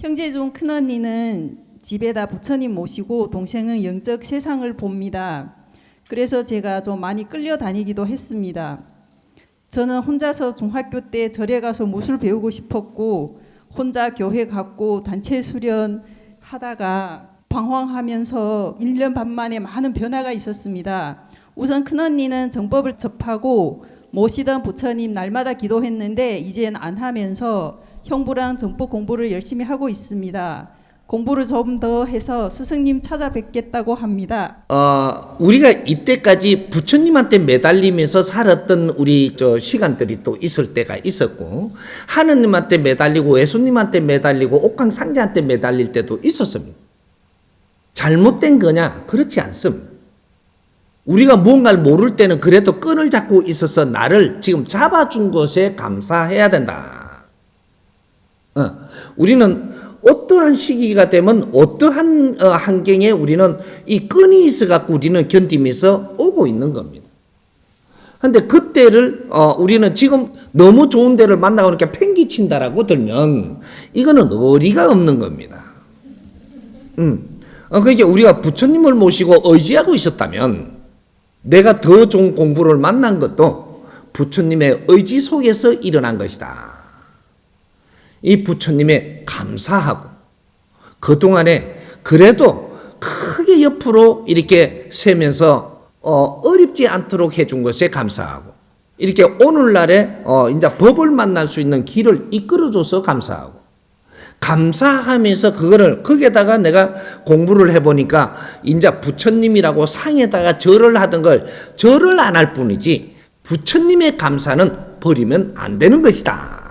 형제 중 큰언니는 집에다 부처님 모시고 동생은 영적 세상을 봅니다. 그래서 제가 좀 많이 끌려다니기도 했습니다. 저는 혼자서 중학교 때 절에 가서 무술 배우고 싶었고 혼자 교회 갔고 단체 수련 하다가 방황하면서 1년 반 만에 많은 변화가 있었습니다. 우선 큰언니는 정법을 접하고 모시던 부처님 날마다 기도했는데 이젠 안 하면서 형부랑 정법 공부를 열심히 하고 있습니다. 공부를 좀 더 해서 스승님 찾아뵙겠다고 합니다. 우리가 이때까지 부처님한테 매달리면서 살았던 우리 시간들이 또 있을 때가 있었고, 하느님한테 매달리고 예수님한테 매달리고 옥황상제한테 매달릴 때도 있었습니다. 잘못된 거냐? 그렇지 않습니다. 우리가 뭔가를 모를 때는 그래도 끈을 잡고 있어서 나를 지금 잡아준 것에 감사해야 된다. 우리는 어떠한 시기가 되면 어떠한 환경에 우리는 이 끈이 있어갖고 우리는 견디면서 오고 있는 겁니다. 근데 그때를 우리는 지금 너무 좋은 데를 만나고 이렇게 팽기친다라고 들면 이거는 어리가 없는 겁니다. 그러니까 우리가 부처님을 모시고 의지하고 있었다면 내가 더 좋은 공부를 만난 것도 부처님의 의지 속에서 일어난 것이다. 이 부처님에 감사하고 그동안에 그래도 크게 옆으로 이렇게 세면서 어렵지 않도록 해준 것에 감사하고 이렇게 오늘날에 이제 법을 만날 수 있는 길을 이끌어줘서 감사하고 감사하면서 그거를 거기에다가 내가 공부를 해보니까 이제 부처님이라고 상에다가 절을 하던 걸 절을 안 할 뿐이지 부처님의 감사는 버리면 안 되는 것이다.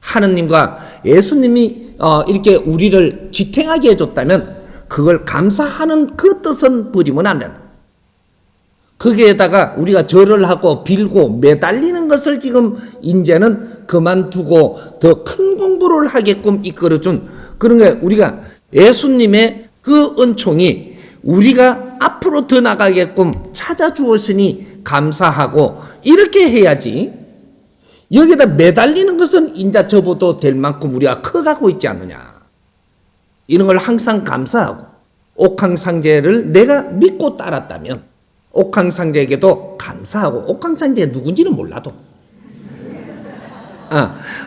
하느님과 예수님이 이렇게 우리를 지탱하게 해줬다면 그걸 감사하는 그 뜻은 버리면 안 된다. 거기에다가 우리가 절을 하고 빌고 매달리는 것을 지금 이제는 그만두고 더 큰 공부를 하게끔 이끌어준 그런 게 우리가 예수님의 그 은총이 우리가 앞으로 더 나가게끔 찾아주었으니 감사하고 이렇게 해야지. 여기다 매달리는 것은 인자 접어도 될 만큼 우리가 커가고 있지 않느냐. 이런 걸 항상 감사하고 옥황상제를 내가 믿고 따랐다면 옥황상제에게도 감사하고 옥황상제가 누군지는 몰라도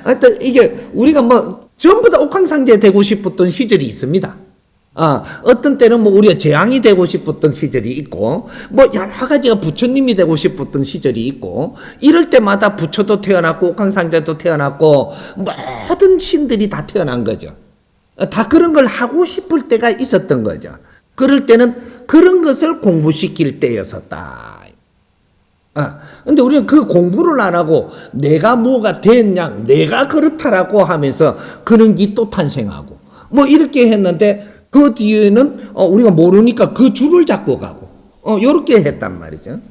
하여튼 이게 우리가 뭐 전부 다 옥황상제 되고 싶었던 시절이 있습니다. 어떤 때는 뭐 우리가 재앙이 되고 싶었던 시절이 있고, 뭐 여러 가지가 부처님이 되고 싶었던 시절이 있고, 이럴 때마다 부처도 태어났고, 옥황상제도 태어났고, 모든 신들이 다 태어난 거죠. 다 그런 걸 하고 싶을 때가 있었던 거죠. 그럴 때는 그런 것을 공부시킬 때였었다. 근데 우리는 그 공부를 안 하고, 내가 뭐가 됐냐, 내가 그렇다라고 하면서 그런 게 또 탄생하고, 뭐 이렇게 했는데, 그 뒤에는 우리가 모르니까 그 줄을 잡고 가고 요렇게 했단 말이죠.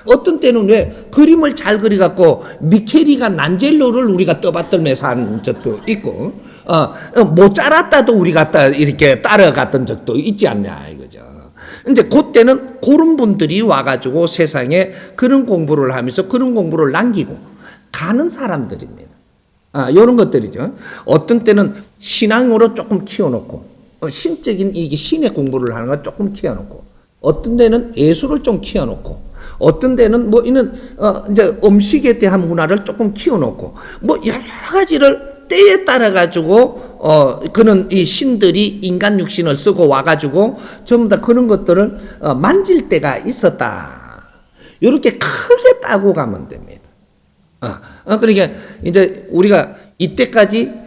어떤 때는 왜 그림을 잘 그려갖고 미켈이가 난젤로를 우리가 떠받들면서 한 적도 있고 못 자랐다도 우리가 이렇게 따라갔던 적도 있지 않냐 이거죠. 이제 그때는 그런 분들이 와가지고 세상에 그런 공부를 하면서 그런 공부를 남기고 가는 사람들입니다. 요런 것들이죠. 어떤 때는 신앙으로 조금 키워놓고 신적인 이게 신의 공부를 하는 걸 조금 키워놓고 어떤 데는 예술을 좀 키워놓고 어떤 데는 뭐 이는 이제 음식에 대한 문화를 조금 키워놓고 뭐 여러 가지를 때에 따라 가지고 그는 이 신들이 인간 육신을 쓰고 와가지고 전부 다 그런 것들을 만질 때가 있었다. 이렇게 크게 따고 가면 됩니다. 그러니까 이제 우리가 이때까지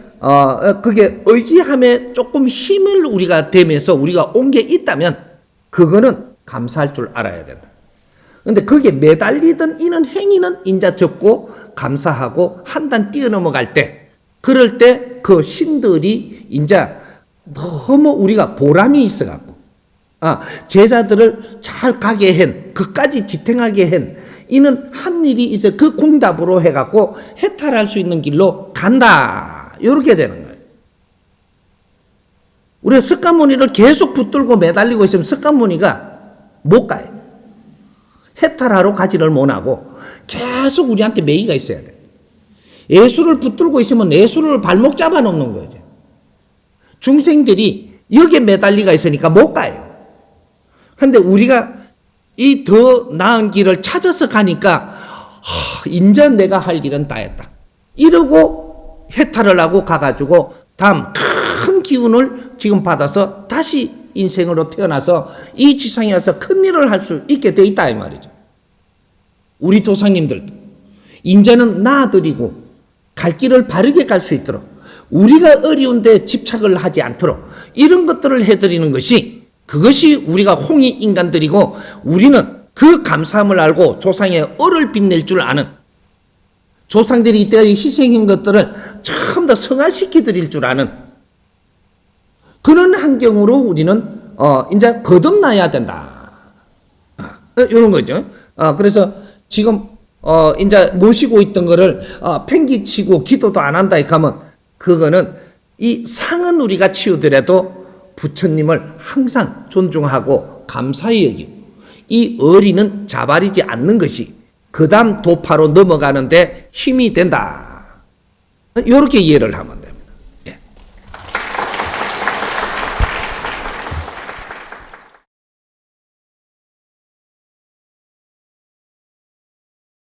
그게 의지함에 조금 힘을 우리가 대면서 우리가 온 게 있다면 그거는 감사할 줄 알아야 된다. 근데 거기에 매달리던 이는 행위는 인자 접고 감사하고 한 단 뛰어넘어갈 때 그럴 때 그 신들이 인자 너무 우리가 보람이 있어갖고 제자들을 잘 가게 한 그까지 지탱하게 한 이는 한 일이 있어 그 공답으로 해갖고 해탈할 수 있는 길로 간다. 이렇게 되는 거예요. 우리가 석가모니를 계속 붙들고 매달리고 있으면 석가모니가 못 가요. 해탈하러 가지를 못하고 계속 우리한테 매이가 있어야 돼. 예수를 붙들고 있으면 예수를 발목 잡아놓는 거죠. 중생들이 여기에 매달리가 있으니까 못 가요. 근데 우리가 이 더 나은 길을 찾아서 가니까 인제 내가 할 일은 다 했다. 이러고 해탈을 하고 가가지고 다음 큰 기운을 지금 받아서 다시 인생으로 태어나서 이 지상에 와서 큰 일을 할 수 있게 돼 있다 이 말이죠. 우리 조상님들도 인제는 나아드리고 갈 길을 바르게 갈 수 있도록 우리가 어려운데 집착을 하지 않도록 이런 것들을 해드리는 것이 그것이 우리가 홍익 인간들이고 우리는 그 감사함을 알고 조상의 얼을 빛낼 줄 아는 조상들이 이때 희생한 것들을 전부 다 성화시켜 드릴 줄 아는 그런 환경으로 우리는 이제 거듭나야 된다. 이런 거죠. 그래서 지금 이제 모시고 있던 거를 팽기치고 기도도 안 한다 하면 그거는 이 상은 우리가 치우더라도 부처님을 항상 존중하고 감사히 여기고 이 어리는 자발이지 않는 것이 그 다음 도파로 넘어가는데 힘이 된다. 이렇게 이해를 하면 돼.